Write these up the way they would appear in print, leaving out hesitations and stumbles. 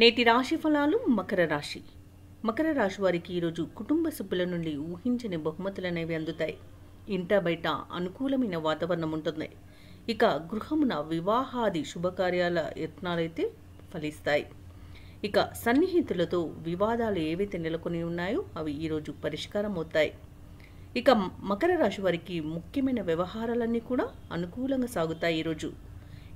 నేటి రాశి ఫలాలు. మకర రాశి వారికి ఈరోజు కుటుంబ సభ్యుల నుండి ఊహించని బహుమతులనేవి అందుతాయి. ఇంట బయట అనుకూలమైన వాతావరణం ఉంటుంది. ఇక గృహమున వివాహాది శుభకార్యాల యత్నాలైతే ఫలిస్తాయి. ఇక సన్నిహితులతో వివాదాలు ఏవైతే నెలకొని ఉన్నాయో అవి ఈరోజు పరిష్కారం అవుతాయి. ఇక మకర రాశి వారికి ముఖ్యమైన వ్యవహారాలన్నీ కూడా అనుకూలంగా సాగుతాయి ఈరోజు.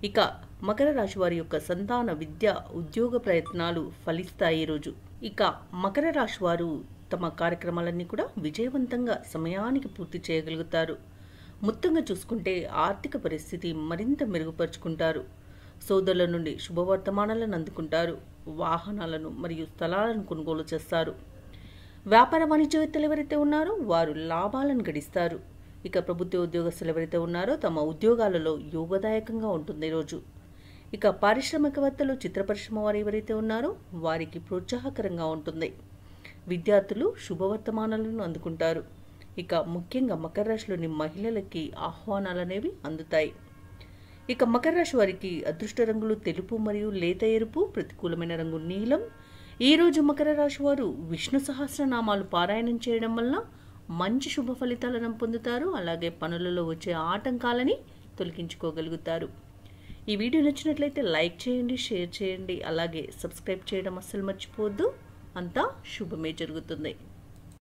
ఇక మకర రాశి వారి యొక్క సంతాన విద్య ఉద్యోగ ప్రయత్నాలు ఫలిస్తాయి ఈరోజు. ఇక మకర రాశి వారు తమ కార్యక్రమాలన్నీ కూడా విజయవంతంగా సమయానికి పూర్తి చేయగలుగుతారు. మొత్తంగా చూసుకుంటే ఆర్థిక పరిస్థితి మరింత మెరుగుపరుచుకుంటారు. సోదరుల నుండి శుభవర్తమానాలను అందుకుంటారు. వాహనాలను మరియు స్థలాలను కొనుగోలు చేస్తారు. వ్యాపార వాణిజ్యవేత్తలు ఎవరైతే ఉన్నారో వారు లాభాలను గడిస్తారు. ఇక ప్రభుత్వ ఉద్యోగస్తులు ఎవరైతే ఉన్నారో తమ ఉద్యోగాలలో యోగదాయకంగా ఉంటుంది ఈరోజు. ఇక పారిశ్రామికవేత్తలు, చిత్ర పరిశ్రమ వారు ఎవరైతే ఉన్నారో వారికి ప్రోత్సాహకరంగా ఉంటుంది. విద్యార్థులు శుభవర్తమానాలను అందుకుంటారు. ఇక ముఖ్యంగా మకర రాశిలోని మహిళలకి ఆహ్వానాలు అనేవి అందుతాయి. ఇక మకర రాశి వారికి అదృష్ట రంగులు తెలుపు మరియు లేత ఎరుపు, ప్రతికూలమైన రంగు నీలం. ఈరోజు మకర రాశి వారు విష్ణు సహస్రనామాలు పారాయణం చేయడం వల్ల మంచి శుభ ఫలితాలను పొందుతారు. అలాగే పనులలో వచ్చే ఆటంకాలని తొలగించుకోగలుగుతారు. ఈ వీడియో నచ్చినట్లయితే లైక్ చేయండి, షేర్ చేయండి, అలాగే సబ్స్క్రైబ్ చేయడం అస్సలు మర్చిపోవద్దు. అంతా శుభమే జరుగుతుంది.